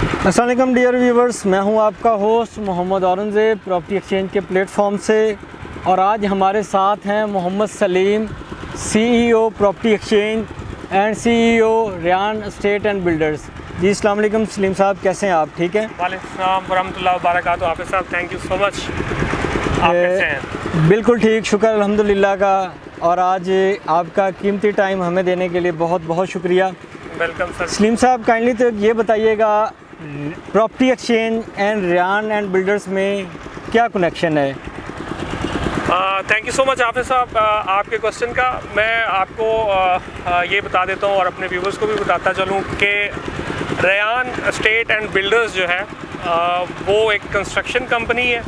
अस्सलाम वालेकुम dear viewers, मैं हूं आपका host Mohammad Aurangzeb property exchange के प्लेटफॉर्म से। और आज हमारे साथ हैं Mohammad Salim, CEO property exchange and CEO Riyan estate and builders. जी अस्सलाम वालेकुम सलीम साहब, कैसे हैं आप? ठीक हैं? वालेकुम सलाम वरहमतुल्लाहि वबरकातुहू। हाफिज़ साहब, थैंक यू सो मच। आप कैसे हैं? बिल्कुल ठीक, शुक्र अल्हम्दुलिल्लाह का। और आज आपका कीमती टाइम हमें देने के लिए बहुत बहुत शुक्रिया। Welcome sir. सलीम साहब काइंडली तो ये बताइएगा, property exchange and Ryan and builders में क्या कनेक्शन है? थैंक यू सो मच हाफिज़ साहब आपके क्वेश्चन का। मैं आपको ये बता देता हूँ और अपने व्यूवर्स को भी बताता चलूँ कि रियान एस्टेट एंड बिल्डर्स जो है वो एक कंस्ट्रक्शन कंपनी है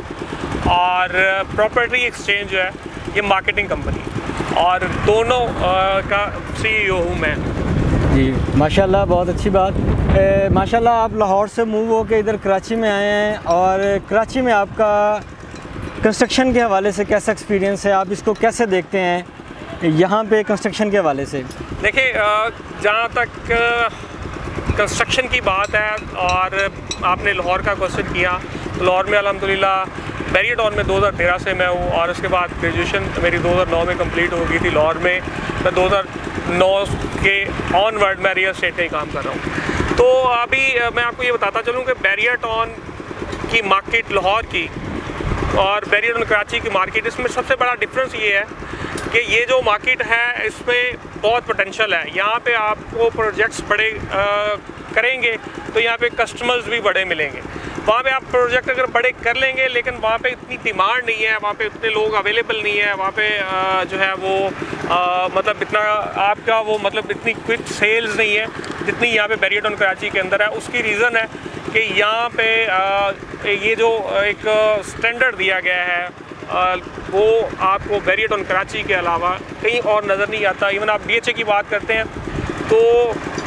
और प्रॉपर्टी एक्सचेंज जो है ये मार्केटिंग कंपनी, और दोनों का सीईओ हूँ मैं। जी माशाल्लाह, बहुत अच्छी बात। माशाल्लाह आप लाहौर से मूव होकर इधर कराची में आए हैं, और कराची में आपका कंस्ट्रक्शन के हवाले से कैसा एक्सपीरियंस है? आप इसको कैसे देखते हैं यहाँ पे कंस्ट्रक्शन के हवाले से? देखिए, जहाँ तक कंस्ट्रक्शन की बात है और आपने लाहौर का क्वेश्चन किया, तो लाहौर में अल्हम्दुलिल्लाह बैरियर टाउन में 2013 से मैं हूँ, और उसके बाद ग्रेजुएशन मेरी 2009 में कंप्लीट हो गई थी लाहौर में। मैं 2009 के ऑनवर्ड मैं रियल एस्टेट में काम कर रहा हूँ। तो अभी मैं आपको ये बताता चलूँ कि बैरियर टाउन की मार्केट लाहौर की और बैरियर टाउन कराची की मार्केट, इसमें सबसे बड़ा डिफरेंस ये है कि ये जो मार्केट है इसमें बहुत पोटेंशियल है। यहाँ पे आपको प्रोजेक्ट्स बड़े करेंगे तो यहाँ पे कस्टमर्स भी बड़े मिलेंगे। वहाँ पे आप प्रोजेक्ट अगर बड़े कर लेंगे लेकिन वहाँ पे इतनी डिमांड नहीं है, वहाँ पे उतने लोग अवेलेबल नहीं है, वहाँ पे जो है वो मतलब इतना आपका वो मतलब इतनी क्विक सेल्स नहीं है जितनी यहाँ पे बैरियर टाउन कराची के अंदर है। उसकी रीज़न है कि यहाँ पे ये जो एक स्टैंडर्ड दिया गया है वो आपको बैरियर टाउन कराची के अलावा कहीं और नज़र नहीं आता। इवन आप DHA की बात करते हैं तो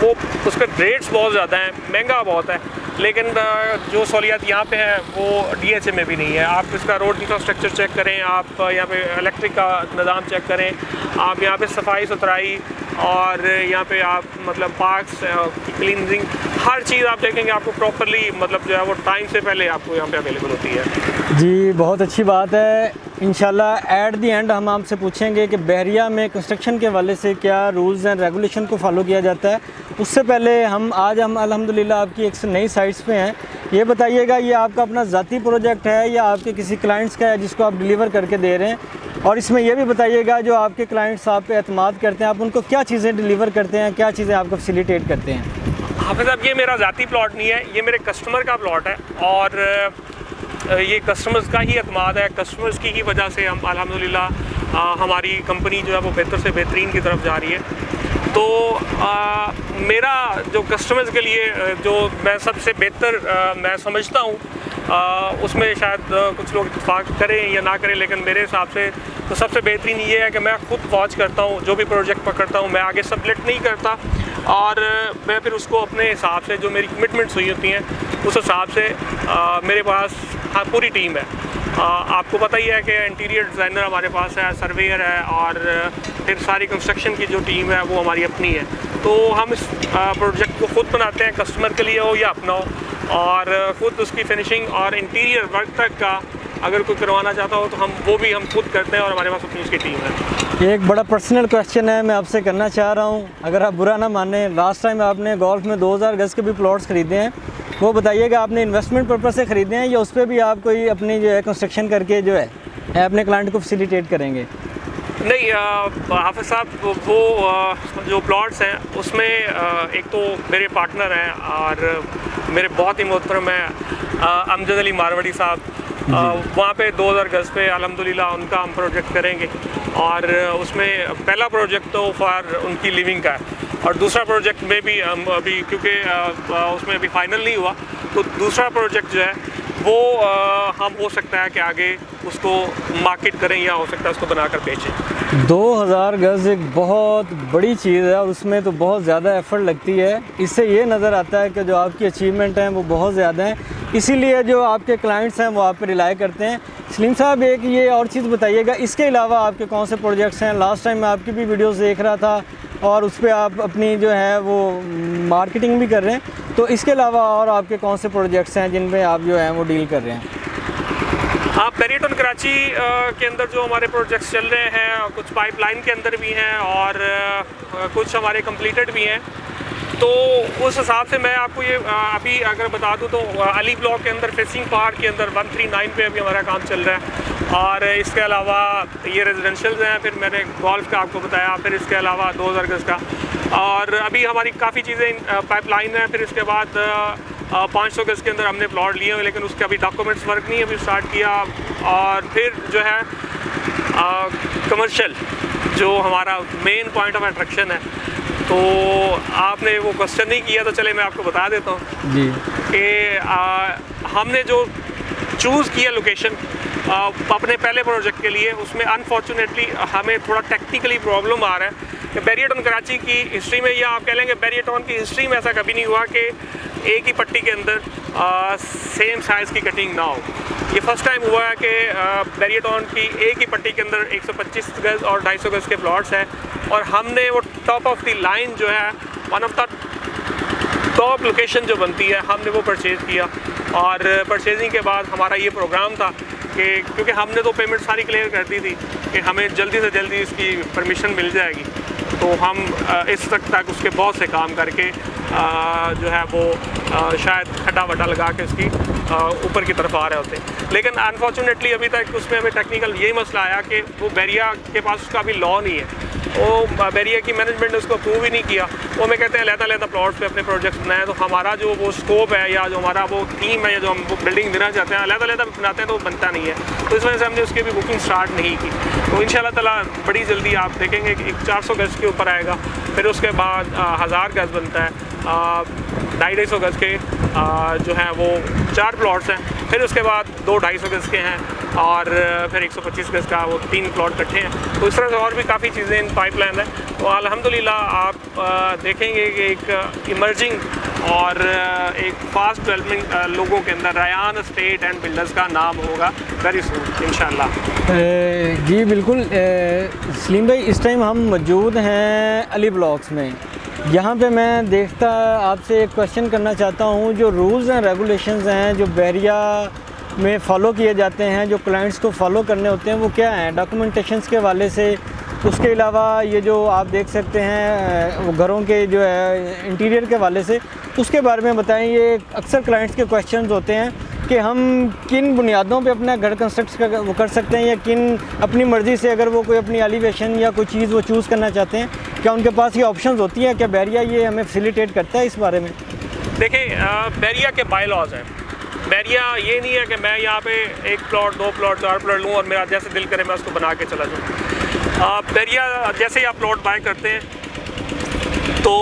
वो उसके रेट्स बहुत ज़्यादा हैं, महंगा बहुत है, लेकिन जो सहूलियात यहाँ पे है वो DHA में भी नहीं है। आप इसका रोड इंफ्रास्ट्रक्चर चेक करें, आप यहाँ पे इलेक्ट्रिक का निज़ाम चेक करें, आप यहाँ पे सफाई सुथराई और यहाँ पे आप मतलब पार्क्स की क्लीनिंग, हर चीज़ आप देखेंगे आपको प्रॉपरली मतलब जो है वो टाइम से पहले आपको यहाँ पे अवेलेबल होती है। जी बहुत अच्छी बात है। इंशाल्लाह एट दी एंड हम आपसे पूछेंगे कि बहरिया में कंस्ट्रक्शन के हवाले से क्या रूल्स एंड रेगुलेशन को फॉलो किया जाता है। उससे पहले हम अल्हम्दुलिल्लाह आपकी एक नई साइट्स पे हैं। ये बताइएगा, ये आपका अपना ज़ाती प्रोजेक्ट है या आपके किसी क्लाइंट्स का है जिसको आप डिलीवर करके दे रहे हैं? और इसमें यह भी बताइएगा, जो आपके क्लाइंट्स आप पे एतमाद करते हैं, आप उनको क्या चीज़ें डिलीवर करते हैं, क्या चीज़ें आपको फैसिलिटेट करते हैं? हाफिज़ साहब, ये मेरा ज़ाती प्लॉट नहीं है, ये मेरे कस्टमर का प्लॉट है, और ये कस्टमर्स का ही एतमाद है। कस्टमर्स की ही वजह से हम अल्हम्दुलिल्लाह हमारी कंपनी जो है वो बेहतर से बेहतरीन की तरफ जा रही है। तो मेरा जो कस्टमर्स के लिए जो मैं सबसे बेहतर मैं समझता हूँ, उसमें शायद कुछ लोग इत्तेफाक करें या ना करें, लेकिन मेरे हिसाब से तो सबसे बेहतरीन ये है कि मैं खुद वॉच करता हूँ, जो भी प्रोजेक्ट पकड़ता हूँ मैं आगे सबलेट नहीं करता, और मैं फिर उसको अपने हिसाब से जो मेरी कमिटमेंट्स हुई होती हैं उस हिसाब से मेरे पास पूरी टीम है। आपको पता ही है कि इंटीरियर डिज़ाइनर हमारे पास है, सर्वेयर है, और फिर सारी कंस्ट्रक्शन की जो टीम है वो हमारी अपनी है। तो हम इस प्रोजेक्ट को खुद बनाते हैं, कस्टमर के लिए हो या अपना हो, और ख़ुद उसकी फिनिशिंग और इंटीरियर वर्क तक का अगर कोई करवाना चाहता हो तो हम खुद करते हैं, और हमारे पास अपनी उसकी टीम है। एक बड़ा पर्सनल क्वेश्चन है, मैं आपसे करना चाह रहा हूँ, अगर आप बुरा ना माने। लास्ट टाइम आपने गोल्फ में 2000 गज़ के भी प्लॉट्स ख़रीदे हैं, वो बताइएगा आपने इन्वेस्टमेंट पर्पज़ से ख़रीदे हैं या उस पर भी आप कोई अपनी जो है कंस्ट्रक्शन करके जो है अपने क्लाइंट को फैसिलिटेट करेंगे? नहीं हाफिज़ साहब, वो जो प्लॉट्स हैं उसमें एक तो मेरे पार्टनर हैं और मेरे बहुत ही मोहतरम हैं अमजद अली मारवाड़ी साहब। वहाँ पे 2000 गज़ पे अल्हम्दुलिल्लाह उनका हम प्रोजेक्ट करेंगे, और उसमें पहला प्रोजेक्ट तो फॉर उनकी लिविंग का है, और दूसरा प्रोजेक्ट में भी हम अभी क्योंकि उसमें अभी फाइनल नहीं हुआ, तो दूसरा प्रोजेक्ट जो है वो हम हो सकता है कि आगे उसको मार्केट करें या हो सकता है उसको बनाकर बेचें। 2000 गज़ एक बहुत बड़ी चीज़ है, और उसमें तो बहुत ज़्यादा एफ़र्ट लगती है। इससे ये नज़र आता है कि जो आपकी अचीवमेंट हैं वो बहुत ज़्यादा हैं, इसीलिए जो आपके क्लाइंट्स हैं वो आप पे रिलाई करते हैं। सलीम साहब, एक ये और चीज़ बताइएगा, इसके अलावा आपके कौन से प्रोजेक्ट्स हैं? लास्ट टाइम मैं आपकी भी वीडियोस देख रहा था, और उस पर आप अपनी जो है वो मार्केटिंग भी कर रहे हैं। तो इसके अलावा और आपके कौन से प्रोजेक्ट्स हैं जिन पे आप जो है वो डील कर रहे हैं? हाँ, बैरियटॉन कराची के अंदर जो हमारे प्रोजेक्ट्स चल रहे हैं, कुछ पाइपलाइन के अंदर भी हैं और कुछ हमारे कंप्लीटेड भी हैं। तो उस हिसाब से मैं आपको ये अभी अगर बता दूं तो अली ब्लॉक के अंदर फेसिंग पहाड़ के अंदर 139 पे अभी हमारा काम चल रहा है। और इसके अलावा ये रेजिडेंशियल्स हैं, फिर मैंने गोल्फ का आपको बताया, फिर इसके अलावा 2000 गज का, और अभी हमारी काफ़ी चीज़ें पाइपलाइन है। फिर इसके बाद 500 गज के अंदर हमने प्लॉट लिए हैं, लेकिन उसके अभी डॉक्यूमेंट्स वर्क नहीं अभी स्टार्ट किया। और फिर जो है कमर्शियल जो हमारा मेन पॉइंट ऑफ अट्रैक्शन है, तो आपने वो क्वेश्चन नहीं किया तो चले मैं आपको बता देता हूँ जी कि हमने जो चूज़ किया लोकेशन अपने पहले प्रोजेक्ट के लिए, उसमें अनफॉर्चुनेटली हमें थोड़ा टेक्निकली प्रॉब्लम आ रहा है कि बैरियटॉन कराची की हिस्ट्री में, या आप कह लेंगे बैरियटॉन की हिस्ट्री में ऐसा कभी नहीं हुआ कि एक ही पट्टी के अंदर सेम साइज़ की कटिंग ना हो। ये फर्स्ट टाइम हुआ है कि बैरियटॉन की एक ही पट्टी के अंदर 125 गज और 250 गज के प्लॉट्स हैं, और हमने वो टॉप ऑफ द लाइन जो है, one of the top location जो बनती है, हमने वो परचेज़ किया। और परचेजिंग के बाद हमारा ये प्रोग्राम था कि क्योंकि हमने तो पेमेंट सारी क्लियर कर दी थी कि हमें जल्दी से जल्दी इसकी परमिशन मिल जाएगी, तो हम इस वक्त तक उसके बहुत से काम करके जो है वो शायद खड्डा वड्डा लगा के उसकी ऊपर की तरफ आ रहे होते। लेकिन अनफॉर्चुनेटली अभी तक उसमें हमें टेक्निकल यही मसला आया कि वो बैरिया के पास उसका अभी लॉ नहीं है, वो बैरिया की मैनेजमेंट ने उसको अप्रूव ही नहीं किया। वो हमें कहते हैं लहदा प्लॉट्स पे अपने प्रोजेक्ट्स बनाए, तो हमारा जो वो स्कोप है या जो हमारा वो थीम है या जो हम वो बिल्डिंग देना चाहते हैं लहदा बनाते हैं तो बनता नहीं है। तो इस वजह से हमने उसकी भी बुकिंग स्टार्ट नहीं की। तो इंशाल्लाह ताला बड़ी जल्दी आप देखेंगे कि 400 गज के ऊपर आएगा, फिर उसके बाद 1000 गज बनता है, 250 गज के जो हैं वो 4 प्लॉट्स हैं, फिर उसके बाद 2-250 गज के हैं, और फिर 125 गज का वो 3 प्लॉट इकट्ठे हैं। तो इस तरह से और भी काफ़ी चीज़ें इन पाइपलाइन है। तो अल्हम्दुलिल्लाह आप देखेंगे कि एक इमर्जिंग और एक फास्ट डेवलपमेंट लोगों के अंदर रायान स्टेट एंड बिल्डर्स का नाम होगा वेरी सून इंशाल्लाह। जी बिल्कुल सलीम भाई, इस टाइम हम मौजूद हैं अली ब्लॉक्स में। यहाँ पे मैं देखता आपसे एक क्वेश्चन करना चाहता हूँ, जो रूल्स एंड रेगुलेशंस हैं जो बैरिया में फ़ॉलो किए जाते हैं, जो क्लाइंट्स को फॉलो करने होते हैं, वो क्या हैं डॉक्यूमेंटेशंस के हवाले से? उसके अलावा ये जो आप देख सकते हैं वो घरों के जो है इंटीरियर के हवाले से, उसके बारे में बताएं। ये अक्सर क्लाइंट्स के क्वेश्चंस होते हैं कि हम किन बुनियादों पे अपना घर कंस्ट्रक्ट वो कर सकते हैं, या किन अपनी मर्ज़ी से अगर वो कोई अपनी एलिवेशन या कोई चीज़ वो चूज़ करना चाहते हैं, क्या उनके पास ये ऑप्शंस होती हैं? क्या बैरिया ये हमें फैसिलिटेट करता है इस बारे में? देखिए, बैरिया के बाय लॉज हैं। बैरिया ये नहीं है कि मैं यहाँ पे 1 प्लॉट 2 प्लॉट 4 प्लॉट लूँ और मेरा जैसे दिल करे मैं उसको बना के चला जाऊँ। बैरिया जैसे ही आप प्लॉट बाय करते हैं तो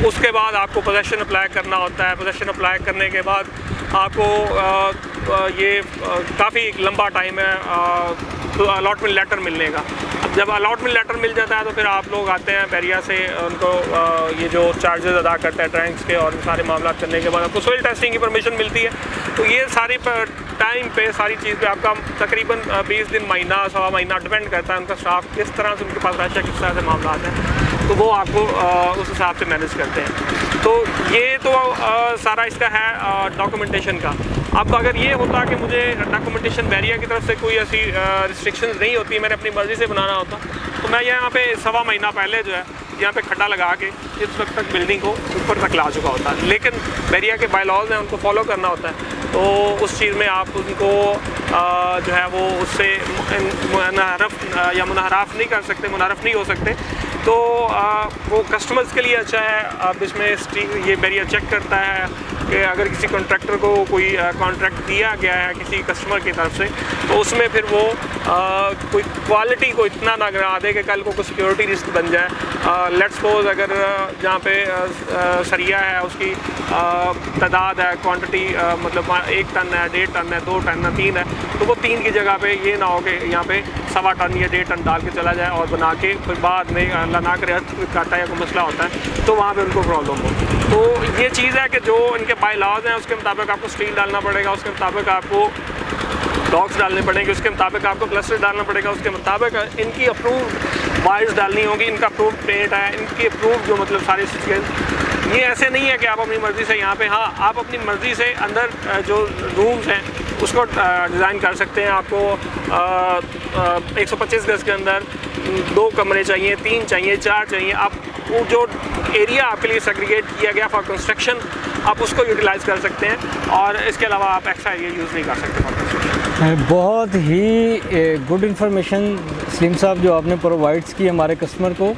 उसके बाद आपको पोजेसन अप्लाई करना होता है। पोजेसन अप्लाई करने के बाद आपको ये काफ़ी लंबा टाइम है तो अलॉटमेंट लेटर मिलने का। जब अलॉटमेंट लेटर मिल जाता है तो फिर आप लोग आते हैं बैरिया से, उनको ये जो चार्जेस अदा करते हैं टैंक्स के और सारे मामला करने के बाद आपको सोइल टेस्टिंग की परमिशन मिलती है। तो ये सारी टाइम पे सारी चीज़ पे आपका तकरीबन 20 दिन, महीना, सवा महीना डिपेंड करता है उनका स्टाफ किस तरह से, उनके पास रश है, किस तरह से मामला आता है, तो वो आपको उस हिसाब से मैनेज करते हैं। तो ये तो सारा इसका है डॉक्यूमेंटेशन का। अब अगर ये होता कि मुझे डॉक्यूमेंटेशन बैरिया की तरफ से कोई ऐसी रिस्ट्रिक्शंस नहीं होती, मैंने अपनी मर्ज़ी से बनाना होता, तो मैं यहाँ पे सवा महीना पहले जो है यहाँ पे खड्डा लगा के इस वक्त तक बिल्डिंग को ऊपर तक ला चुका होता है। लेकिन बैरिया के बाय लॉज हैं, उनको फॉलो करना होता है, तो उस चीज़ में आप उनको जो है वो उससे मुनारफ या मुनाहराफ नहीं कर सकते, मुनारफ नहीं हो सकते। तो वो कस्टमर्स के लिए अच्छा है। अब इसमें ये बैरिया चेक करता है कि अगर किसी कॉन्ट्रैक्टर को कोई कॉन्ट्रैक्ट दिया गया है किसी कस्टमर की तरफ से, तो उसमें फिर वो कोई क्वालिटी को इतना ना गिरा दे कि कल को कोई सिक्योरिटी रिस्क बन जाए। लेट्स सपोज अगर जहाँ पे सरिया है उसकी तादाद है, क्वांटिटी मतलब 1 टन है, 1.5 टन है, 2 टन है, 3 है, तो वो 3 की जगह पे ये ना हो कि यहाँ पे 1.25 टन या 1.5 टन डाल के चला जाए और बना के फिर बाद में अल्लाह ना करे काटा या कोई मसला होता है तो वहाँ पे उनको प्रॉब्लम हो। तो ये चीज़ है कि जो इनके बाय लॉज हैं उसके मुताबिक आपको स्टील डालना पड़ेगा, उसके मुताबिक आपको ब्लॉक्स डालने पड़ेंगे, उसके मुताबिक आपको क्लस्टर डालना पड़ेगा, उसके मुताबिक इनकी अप्रूव वायर्स डालनी होगी, इनका अप्रूव पेंट है, इनकी अप्रूव जो मतलब सारी चीज़ें। ये ऐसे नहीं है कि आप अपनी मर्ज़ी से यहाँ पे, हाँ आप अपनी मर्ज़ी से अंदर जो रूम्स हैं उसको डिज़ाइन कर सकते हैं। आपको 125 गज के अंदर 2 कमरे चाहिए, 3 चाहिए, 4 चाहिए, आप वो जो एरिया आपके लिए सेग्रीगेट किया गया फॉर कंस्ट्रक्शन आप उसको यूटिलाइज़ कर सकते हैं, और इसके अलावा आप एक्स्ट्रा एरिया यूज़ नहीं कर सकते फॉर कंस्ट्रक्शन। बहुत ही गुड इन्फॉर्मेशन सलीम साहब जो आपने प्रोवाइड्स की हमारे कस्टमर को।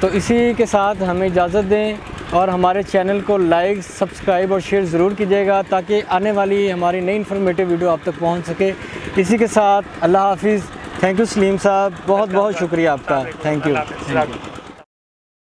तो इसी के साथ हमें इजाज़त दें, और हमारे चैनल को लाइक, सब्सक्राइब और शेयर ज़रूर कीजिएगा ताकि आने वाली हमारी नई इन्फॉर्मेटिव वीडियो आप तक पहुंच सके। इसी के साथ अल्लाह हाफिज़। थैंक यू सलीम साहब, बहुत बहुत शुक्रिया आपका। Thank you.